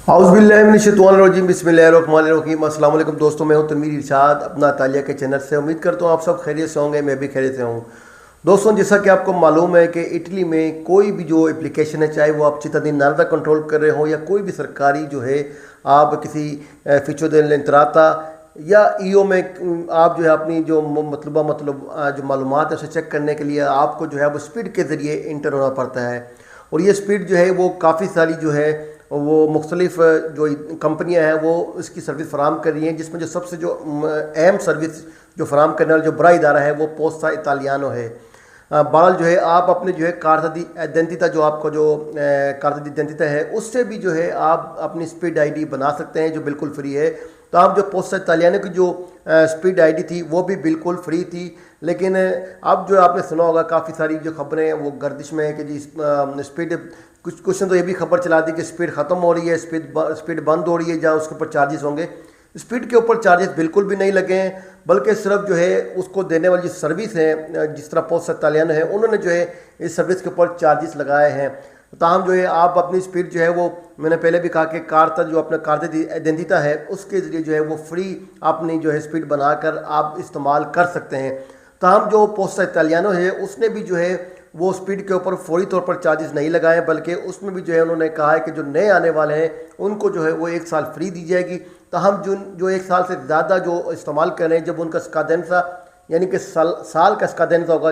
औज़ुबिल्लाहिमिनश्शैतानिर्रजीम बिस्मिल्लाहिर्रहमानिर्रहीम। अस्सलाम वालेकुम दोस्तों, मैं हूं तनवीर इरशाद अपना तालिया के चैनल से। उम्मीद करता हूं आप सब खैरियत से होंगे, मैं भी खैरियत से हूं। दोस्तों, जैसा कि आपको मालूम है कि इटली में कोई भी जो एप्लीकेशन है, चाहे वो आप चिttadini नार्दा कंट्रोल कर रहे हो या कोई भी सरकारी जो है, आप किसी फ़िचो देल इंत्राता या ईओ में आप जो है अपनी जो जो मालूमात है उसे चेक करने के लिए आपको जो है वो स्पीड के ज़रिए इंटर होना पड़ता है। और ये स्पीड जो है वो काफ़ी सारी जो है वो मुख्तलिफ जो कंपनियां हैं वो इसकी सर्विस फराम कर रही हैं, जिसमें जो सबसे जो अहम सर्विस जो फराम करने वाला जो बड़ा इदारा है वो पोस्टा इतालियानो है। बहरहाल जो है आप अपने जो है कार्ता दी आइडेंटिता जो आपका जो कार्ता दी आइडेंटिता है उससे भी जो है आप अपनी स्पीड आईडी बना सकते हैं, जो बिल्कुल फ्री है। तो आप जो पोस्टा इतालियानो की जो स्पीड आईडी थी वो भी बिल्कुल फ्री थी, लेकिन अब जो आपने सुना होगा काफ़ी सारी जो खबरें वो गर्दिश में है कि जी स्पीड कुछ ने तो ये भी खबर चला दी कि स्पीड ख़त्म हो रही है, स्पीड बंद हो रही है, जहाँ उसके ऊपर चार्जेस होंगे। स्पीड के ऊपर चार्जेस बिल्कुल भी नहीं लगे हैं, बल्कि सिर्फ जो है उसको देने वाली जो सर्विस है, जिस तरह पोस्टा इतालियानो है, उन्होंने जो है इस सर्विस के ऊपर चार्जेस लगाए हैं। ताहम जो है आप अपनी स्पीड जो है वो, मैंने पहले भी कहा कि कार्ता जो अपना कार्ता दी आइडेंटिता है उसके ज़रिए जो है वो फ्री अपनी जो है स्पीड बनाकर आप इस्तेमाल कर सकते हैं। ताहम जो पोस्टा इतालियानो है उसने भी जो है वो स्पीड के ऊपर फौरी तौर पर चार्जेस नहीं लगाए, बल्कि उसमें भी जो है उन्होंने कहा है कि जो नए आने वाले हैं उनको जो है वो 1 साल फ्री दी जाएगी। तो हम जो 1 साल से ज़्यादा जो इस्तेमाल करें, जब उनका स्काडेंसा यानी कि साल का स्काडेंसा होगा,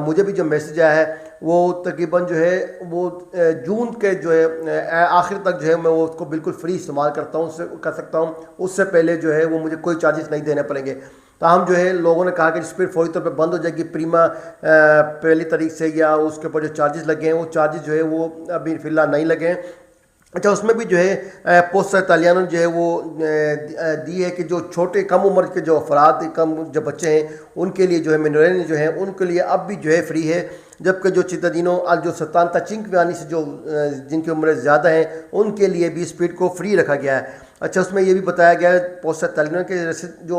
मुझे भी जो मैसेज आया है वो तकरीबन जो है वो जून के जो है आखिर तक जो है मैं वो उसको बिल्कुल फ्री इस्तेमाल करता हूँ, उससे कर सकता हूँ। उससे पहले जो है वो मुझे कोई चार्जेस नहीं देने पड़ेंगे। ताहम जो है लोगों ने कहा कि स्पीड फौरी तौर पर बंद हो जाएगी प्रीमा पहली तारीख से, या उसके ऊपर जो चार्जेस लगे हैं वो चार्जेस जो है वो अभी फ़िलहाल नहीं लगे हैं। अच्छा, उसमें भी जो है पोस्टा इतालियानो जो है वो दी है कि जो छोटे कम उम्र के जो अफराद, कम जो बच्चे हैं उनके लिए जो है मिनोरेन जो है उनके लिए अब भी जो है फ्री है, जबकि जो चिttadino जो 75 से जो जिनकी उम्र ज़्यादा है उनके लिए भी स्पीड को फ्री रखा गया है। अच्छा, उसमें ये भी बताया गया है पोस्टा इतालियानो के जो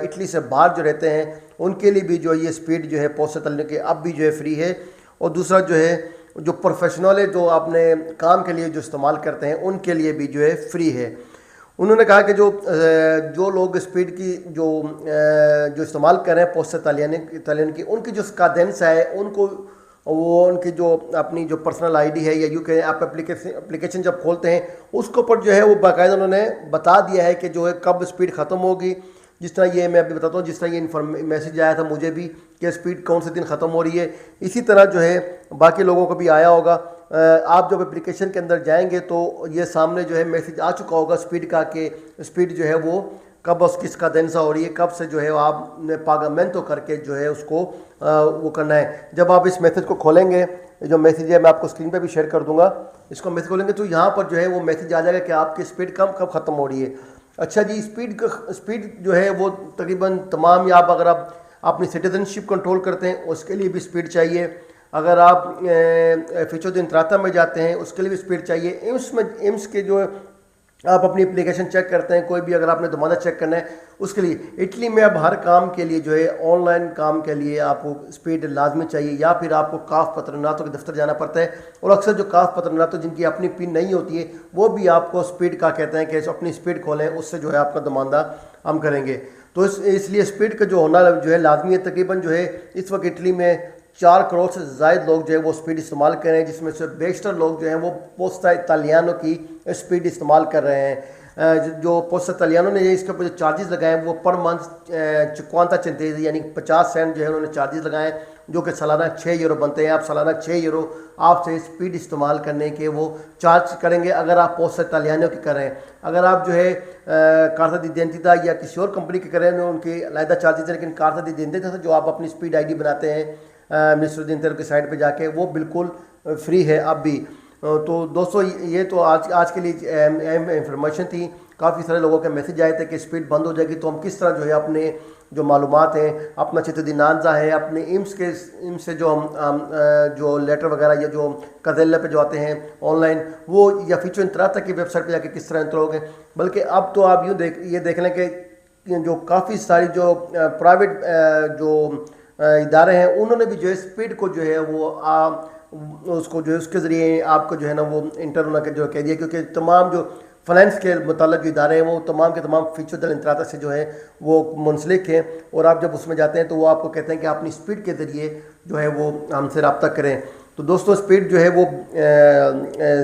इटली से बाहर जो रहते हैं उनके लिए भी जो ये स्पीड जो है पोस्टा इतालियानो के अब भी जो है फ्री है। और दूसरा जो है जो प्रोफेशनल है, जो अपने काम के लिए जो इस्तेमाल करते हैं उनके लिए भी जो है फ्री है। उन्होंने कहा कि जो लोग स्पीड की जो इस्तेमाल कर रहे हैं पोस्टा इतालियन की, उनकी जो स्काडेंसा है उनको वो उनकी जो अपनी जो पर्सनल आईडी है या यूँ कहें आप एप्लीकेशन जब खोलते हैं उसके ऊपर जो है वो बाकायदा उन्होंने बता दिया है कि जो है कब स्पीड ख़त्म होगी। जिस तरह ये मैं अभी बताता हूँ, जिस तरह ये मैसेज आया था मुझे भी कि स्पीड कौन से दिन ख़त्म हो रही है, इसी तरह जो है बाकी लोगों को भी आया होगा। आप जब एप्लीकेशन के अंदर जाएंगे तो ये सामने जो है मैसेज आ चुका होगा स्पीड का, कि स्पीड जो है वो कब उसकी स्काडेंसा हो रही है, कब से जो है आपने पागामेंटो करके जो है उसको वो करना है। जब आप इस मैसेज को खोलेंगे, जो मैसेज है मैं आपको स्क्रीन पे भी शेयर कर दूंगा, इसको मैसेज खोलेंगे तो यहाँ पर जो है वो मैसेज आ जाएगा कि आपकी स्पीड कब ख़त्म हो रही है। अच्छा जी, स्पीड जो है वो तकरीबन तमाम, या आप अगर आप अपनी सिटीजनशिप कंट्रोल करते हैं उसके लिए भी स्पीड चाहिए, अगर आप फ़िचो दी इंत्राता में जाते हैं उसके लिए भी स्पीड चाहिए, एम्स के जो आप अपनी एप्लीकेशन चेक करते हैं, कोई भी अगर आपने दोबारा चेक करना है उसके लिए, इटली में अब हर काम के लिए जो है ऑनलाइन काम के लिए आपको स्पीड लाजमी चाहिए, या फिर आपको काफ पत्रनातों के दफ्तर जाना पड़ता है। और अक्सर जो काफ पत्रनातों जिनकी अपनी पिन नहीं होती है वो भी आपको स्पीड का कहते हैं कि अपनी स्पीड खोलें, उससे जो है आपका दमानदा हम करेंगे। तो इसलिए स्पीड का जो होना जो है लाजमी है। तकरीबन जो है इस वक्त इटली में 4 करोड़ से ज़ायद लोग जो है वो स्पीड इस्तेमाल कर रहे हैं, जिसमें से बेशतर लोग जो हैं वो पोस्टा इतालियानो की स्पीड इस्तेमाल कर रहे हैं। जो पोस्टा इतालियानो ने इसके ऊपर जो चार्जेस लगाए हैं वो पर मंथ 50 सेंटेज यानी 50 सेंट जो है उन्होंने चार्जेस लगाए हैं, जो कि सालाना 6 यूरो बनते हैं। आप सालाना 6 यूरो आपसे स्पीड इस्तेमाल करने के वो चार्ज करेंगे अगर आप पोस्टा इतालियानो की करें। अगर आप जो है कार्ता दी आइडेंटिता या किसी और कंपनी के करें उनके अलहदा चार्जेस है, लेकिन कार्ता दी आइडेंटिता जो आप अपनी स्पीड आईडी बनाते हैं मिनिस्टर दी इंटर की साइट पे जाके, वो बिल्कुल फ्री है अब भी। तो दोस्तों, ये तो आज के लिए अहम इंफॉर्मेशन थी। काफ़ी सारे लोगों के मैसेज आए थे कि स्पीड बंद हो जाएगी, तो हम किस तरह जो है अपने जो मालूमात हैं, अपना चिttadini नार्दा है, अपने इम्स से जो हम जो लेटर वगैरह या जो कज़ेल्ला पे जो आते हैं ऑनलाइन, वो या फ़िचो इंत्राता की वेबसाइट पे जाके किस तरह इंटर होंगे। बल्कि अब तो आप ये देख लें कि जो काफ़ी सारी जो प्राइवेट जो इदारे हैं, उन्होंने भी जो है स्पीड को जो है वो उसको जो है उसके ज़रिए आपको जो है ना वो इंटर होना जो कह दिया, क्योंकि तमाम जो फाइनेंस के मुताल्लिक़ जो इदारे हैं वो तमाम के तमाम फीचर दल इंतराता से जो है वो मुंसलिक हैं, और आप जब उसमें जाते हैं तो वो आपको कहते हैं कि अपनी स्पीड के ज़रिए जो है वो हमसे रब्ता करें। तो दोस्तों स्पीड जो है वो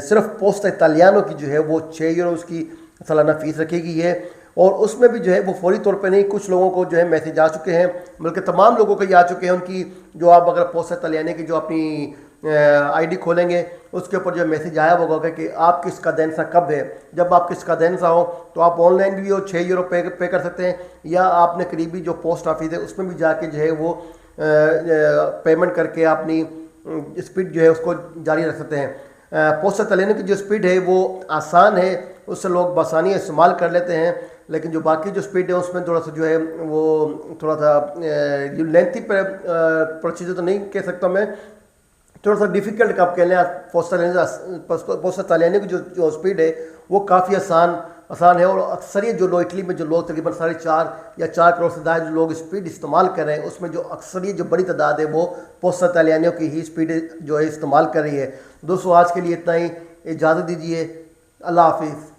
सिर्फ पोस्ट इतालियानो की जो है वो 6 यूरो उसकी सालाना फ़ीस रखी गई है, और उसमें भी जो है वो फौरी तौर पे नहीं, कुछ लोगों को जो है मैसेज आ चुके हैं, बल्कि तमाम लोगों को ये आ चुके हैं उनकी जो आप अगर पोस्ट इतालियाने की जो अपनी आईडी खोलेंगे उसके ऊपर जो मैसेज आया होगा कि आपकी स्कादेंसा कब है। जब आपकी स्कादेंसा हो तो आप ऑनलाइन भी वो 6 यूरो पे कर सकते हैं, या आपने करीबी जो पोस्ट ऑफिस है उसमें भी जाके जो है वो पेमेंट करके अपनी स्पीड जो है उसको जारी रख सकते हैं। पोस्ट इतालियानो की जो स्पीड है वो आसान है, उससे लोग बसानी इस्तेमाल कर लेते हैं, लेकिन जो बाकी जो स्पीड है उसमें थोड़ा सा जो है वो थोड़ा सा लेंथी प्रोसीजर तो नहीं कह सकता मैं, थोड़ा सा डिफ़िकल्ट आप कह लें। पोस्ट इतालियानो की जो स्पीड है वो काफ़ी आसान है, और अक्सरियत जो लोग इटली में जो लोग तकरीबन 4.5 या 4 करोड़ से ज़्यादा जो लोग स्पीड इस्तेमाल कर रहे हैं उसमें जो अक्सरियत जो बड़ी तादाद है वो पोस्ट इतालियानो की ही स्पीड जो है इस्तेमाल कर रही है। दोस्तों आज के लिए इतना ही, इजाज़त दीजिए, अल्लाह हाफिज़।